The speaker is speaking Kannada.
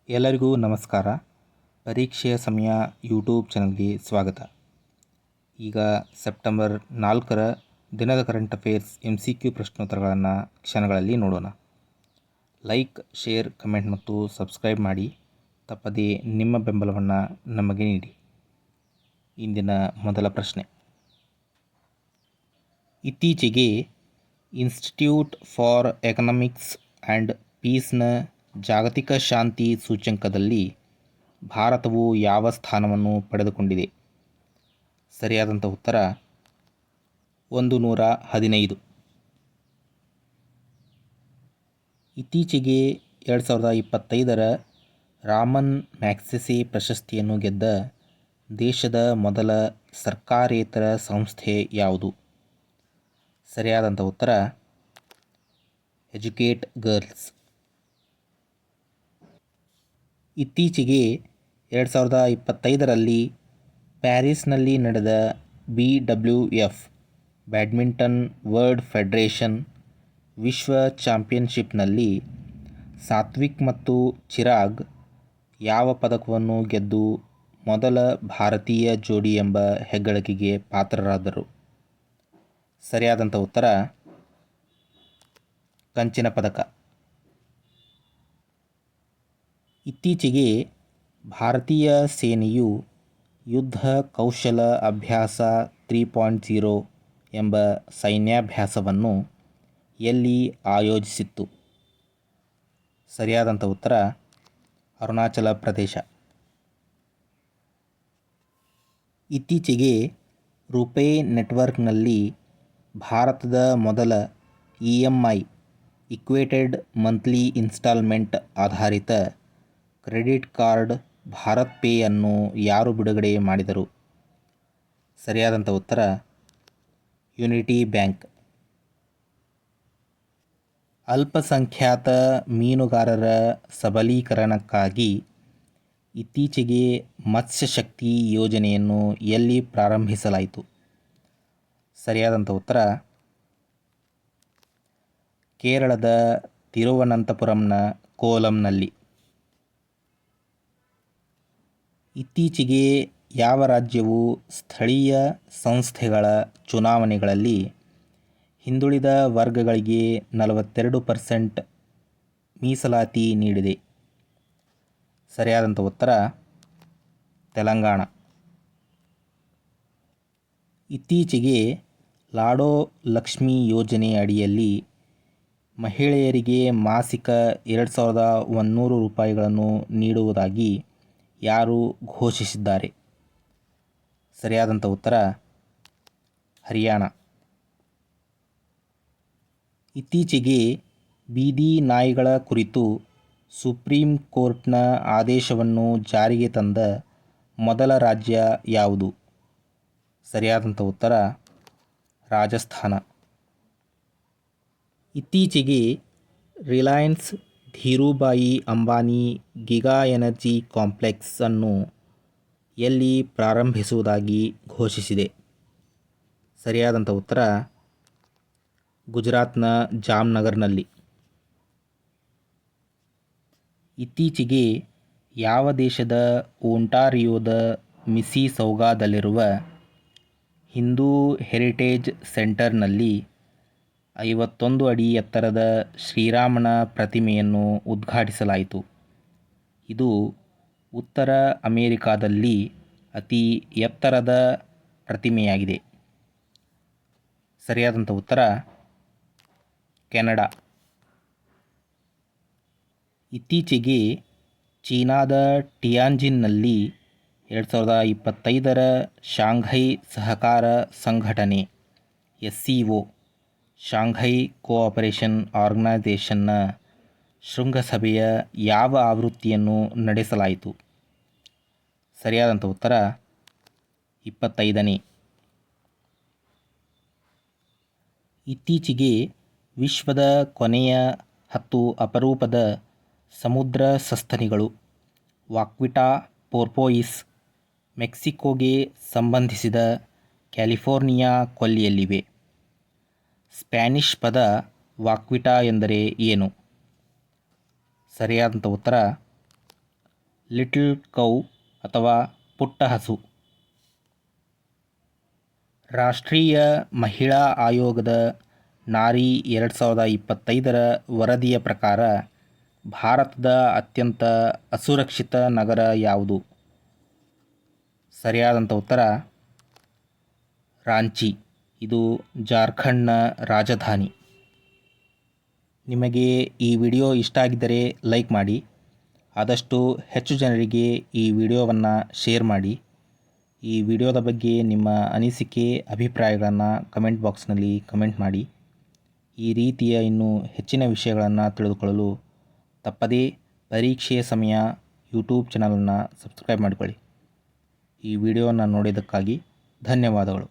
ಎಲ್ಲರಿಗೂ ನಮಸ್ಕಾರ. ಪರೀಕ್ಷೆಯ ಸಮಯ ಯೂಟ್ಯೂಬ್ ಚಾನಲ್ಗೆ ಸ್ವಾಗತ. ಈಗ ಸೆಪ್ಟೆಂಬರ್ 4ರ ದಿನದ ಕರೆಂಟ್ ಅಫೇರ್ಸ್ MCQ ಪ್ರಶ್ನೋತ್ತರಗಳನ್ನು ಕ್ಷಣಗಳಲ್ಲಿ ನೋಡೋಣ. ಲೈಕ್, ಶೇರ್, ಕಮೆಂಟ್ ಮತ್ತು ಸಬ್ಸ್ಕ್ರೈಬ್ ಮಾಡಿ. ತಪ್ಪದೇ ನಿಮ್ಮ ಬೆಂಬಲವನ್ನು ನಮಗೆ ನೀಡಿ. ಇಂದಿನ ಮೊದಲ ಪ್ರಶ್ನೆ. ಇತ್ತೀಚೆಗೆ ಇನ್ಸ್ಟಿಟ್ಯೂಟ್ ಫಾರ್ ಎಕನಾಮಿಕ್ಸ್ ಆ್ಯಂಡ್ ಪೀಸ್ನ ಜಾಗತಿಕ ಶಾಂತಿ ಸೂಚ್ಯಂಕದಲ್ಲಿ ಭಾರತವು ಯಾವ ಸ್ಥಾನವನ್ನು ಪಡೆದುಕೊಂಡಿದೆ? ಸರಿಯಾದಂಥ ಉತ್ತರ 115. ಇತ್ತೀಚೆಗೆ 2025ರ ರಾಮನ್ ಮ್ಯಾಗ್ಸೆಸೆ ಪ್ರಶಸ್ತಿಯನ್ನು ಗೆದ್ದ ದೇಶದ ಮೊದಲ ಸರ್ಕಾರೇತರ ಸಂಸ್ಥೆ ಯಾವುದು? ಸರಿಯಾದಂಥ ಉತ್ತರ ಎಜುಕೇಟ್ ಗರ್ಲ್ಸ್. ಇತ್ತೀಚೆಗೆ 2025ರಲ್ಲಿ ಪ್ಯಾರಿಸ್ನಲ್ಲಿ ನಡೆದ BWF ಬ್ಯಾಡ್ಮಿಂಟನ್ ವರ್ಲ್ಡ್ ಫೆಡರೇಷನ್ ವಿಶ್ವ ಚಾಂಪಿಯನ್ಶಿಪ್ನಲ್ಲಿ ಸಾತ್ವಿಕ್ ಮತ್ತು ಚಿರಾಗ್ ಯಾವ ಪದಕವನ್ನು ಗೆದ್ದು ಮೊದಲ ಭಾರತೀಯ ಜೋಡಿ ಎಂಬ ಹೆಗ್ಗಳಿಕೆಗೆ ಪಾತ್ರರಾದರು? ಸರಿಯಾದಂಥ ಉತ್ತರ ಕಂಚಿನ ಪದಕ. ಇತ್ತೀಚೆಗೆ ಭಾರತೀಯ ಸೇನೆಯು ಯುದ್ಧ ಕೌಶಲ ಅಭ್ಯಾಸ 3.0 ಎಂಬ ಸೈನ್ಯಾಭ್ಯಾಸವನ್ನು ಎಲ್ಲಿ ಆಯೋಜಿಸಿತ್ತು? ಸರಿಯಾದಂಥ ಉತ್ತರ ಅರುಣಾಚಲ ಪ್ರದೇಶ. ಇತ್ತೀಚೆಗೆ ರುಪೇ ನೆಟ್ವರ್ಕ್ನಲ್ಲಿ ಭಾರತದ ಮೊದಲ EMI ಇಕ್ವೇಟೆಡ್ ಮಂತ್ಲಿ ಇನ್ಸ್ಟಾಲ್ಮೆಂಟ್ ಆಧಾರಿತ ಕ್ರೆಡಿಟ್ ಕಾರ್ಡ್ ಭಾರತ್ ಪೇ ಅನ್ನು ಯಾರು ಬಿಡುಗಡೆ ಮಾಡಿದರು? ಸರಿಯಾದಂಥ ಉತ್ತರ ಯುನಿಟಿ ಬ್ಯಾಂಕ್. ಅಲ್ಪಸಂಖ್ಯಾತ ಮೀನುಗಾರರ ಸಬಲೀಕರಣಕ್ಕಾಗಿ ಇತ್ತೀಚೆಗೆ ಮತ್ಸ್ಯಶಕ್ತಿ ಯೋಜನೆಯನ್ನು ಎಲ್ಲಿ ಪ್ರಾರಂಭಿಸಲಾಯಿತು? ಸರಿಯಾದಂಥ ಉತ್ತರ ಕೇರಳದ ತಿರುವನಂತಪುರಂನ ಕೋಲಂನಲ್ಲಿ. ಇತ್ತೀಚೆಗೆ ಯಾವ ರಾಜ್ಯವು ಸ್ಥಳೀಯ ಸಂಸ್ಥೆಗಳ ಚುನಾವಣೆಗಳಲ್ಲಿ ಹಿಂದುಳಿದ ವರ್ಗಗಳಿಗೆ 42% ಮೀಸಲಾತಿ ನೀಡಿದೆ? ಸರಿಯಾದಂಥ ಉತ್ತರ ತೆಲಂಗಾಣ. ಇತ್ತೀಚೆಗೆ ಲಾಡೋ ಲಕ್ಷ್ಮಿ ಯೋಜನೆ ಅಡಿಯಲ್ಲಿ ಮಹಿಳೆಯರಿಗೆ ಮಾಸಿಕ 2100 ರೂಪಾಯಿಗಳನ್ನು ನೀಡುವುದಾಗಿ ಯಾರು ಘೋಷಿಸಿದ್ದಾರೆ? ಸರಿಯಾದಂಥ ಉತ್ತರ ಹರಿಯಾಣ. ಇತ್ತೀಚೆಗೆ ಬೀದಿ ನಾಯಿಗಳ ಕುರಿತು ಸುಪ್ರೀಂ ಕೋರ್ಟ್ನ ಆದೇಶವನ್ನು ಜಾರಿಗೆ ತಂದ ಮೊದಲ ರಾಜ್ಯ ಯಾವುದು? ಸರಿಯಾದಂಥ ಉತ್ತರ ರಾಜಸ್ಥಾನ. ಇತ್ತೀಚೆಗೆ Reliance Dhirubhai Ambani giga energy complex ಅನ್ನು ಎಲ್ಲಿ ಪ್ರಾರಂಭಿಸುವುದಾಗಿ ಘೋಷಿಸಿದೆ? ಸರಿಯಾದಂಥ ಉತ್ತರ ಗುಜರಾತ್ನ ಜಾಮ್ನಗರ್ನಲ್ಲಿ. ಇತ್ತೀಚೆಗೆ ಯಾವ ದೇಶದ ಓಂಟಾರಿಯೋದ ಮಿಸಿಸೌಗಾದಲ್ಲಿರುವ ಹಿಂದೂ ಹೆರಿಟೇಜ್ ಸೆಂಟರ್ನಲ್ಲಿ 51 ಅಡಿ ಎತ್ತರದ ಶ್ರೀರಾಮನ ಪ್ರತಿಮೆಯನ್ನು ಉದ್ಘಾಟಿಸಲಾಯಿತು? ಇದು ಉತ್ತರ ಅಮೆರಿಕಾದಲ್ಲಿ ಅತಿ ಎತ್ತರದ ಪ್ರತಿಮೆಯಾಗಿದೆ. ಸರಿಯಾದಂಥ ಉತ್ತರ ಕೆನಡಾ. ಇತ್ತೀಚೆಗೆ ಚೀನಾದ ಟಿಯಾನ್ಜಿನ್ನಲ್ಲಿ 2025ರ ಶಾಂಘೈ ಸಹಕಾರ ಸಂಘಟನೆ SCO ಶಾಂಘೈ ಕೋಆಪರೇಷನ್ ಆರ್ಗನೈಸೇಷನ್ನ ಶೃಂಗಸಭೆಯ ಯಾವ ಆವೃತ್ತಿಯನ್ನು ನಡೆಸಲಾಯಿತು? ಸರಿಯಾದಂಥ ಉತ್ತರ 25ನೇ. ಇತ್ತೀಚೆಗೆ ವಿಶ್ವದ ಕೊನೆಯ 10 ಅಪರೂಪದ ಸಮುದ್ರ ಸಸ್ತನಿಗಳು ವಾಕ್ವಿಟಾ ಪೋರ್ಪೋಯಿಸ್ ಮೆಕ್ಸಿಕೋಗೆ ಸಂಬಂಧಿಸಿದ ಕ್ಯಾಲಿಫೋರ್ನಿಯಾ ಕೊಲ್ಲಿಯಲ್ಲಿವೆ. ಸ್ಪ್ಯಾನಿಷ್ ಪದ ವಾಕ್ವಿಟಾ ಎಂದರೆ ಏನು? ಸರಿಯಾದಂಥ ಉತ್ತರ ಲಿಟಲ್ ಕೌ ಅಥವಾ ಪುಟ್ಟ ಹಸು. ರಾಷ್ಟ್ರೀಯ ಮಹಿಳಾ ಆಯೋಗದ ನಾರಿ 2025ರ ವರದಿಯ ಪ್ರಕಾರ ಭಾರತದ ಅತ್ಯಂತ ಅಸುರಕ್ಷಿತ ನಗರ ಯಾವುದು? ಸರಿಯಾದಂಥ ಉತ್ತರ ರಾಂಚಿ. ಇದು ಜಾರ್ಖಂಡ್ನ ರಾಜಧಾನಿ. ನಿಮಗೆ ಈ ವಿಡಿಯೋ ಇಷ್ಟ ಆಗಿದ್ದರೆ ಲೈಕ್ ಮಾಡಿ, ಆದಷ್ಟು ಹೆಚ್ಚು ಜನರಿಗೆ ಈ ವಿಡಿಯೋವನ್ನು ಶೇರ್ ಮಾಡಿ. ಈ ವಿಡಿಯೋದ ಬಗ್ಗೆ ನಿಮ್ಮ ಅನಿಸಿಕೆ ಅಭಿಪ್ರಾಯಗಳನ್ನು ಕಮೆಂಟ್ ಬಾಕ್ಸ್ನಲ್ಲಿ ಕಮೆಂಟ್ ಮಾಡಿ. ಈ ರೀತಿಯ ಇನ್ನೂ ಹೆಚ್ಚಿನ ವಿಷಯಗಳನ್ನು ತಿಳಿದುಕೊಳ್ಳಲು ತಪ್ಪದೇ ಪರೀಕ್ಷೆಯ ಸಮಯ ಯೂಟ್ಯೂಬ್ ಚಾನಲನ್ನು ಸಬ್ಸ್ಕ್ರೈಬ್ ಮಾಡಿಕೊಳ್ಳಿ. ಈ ವಿಡಿಯೋವನ್ನು ನೋಡಿದ್ದಕ್ಕಾಗಿ ಧನ್ಯವಾದಗಳು.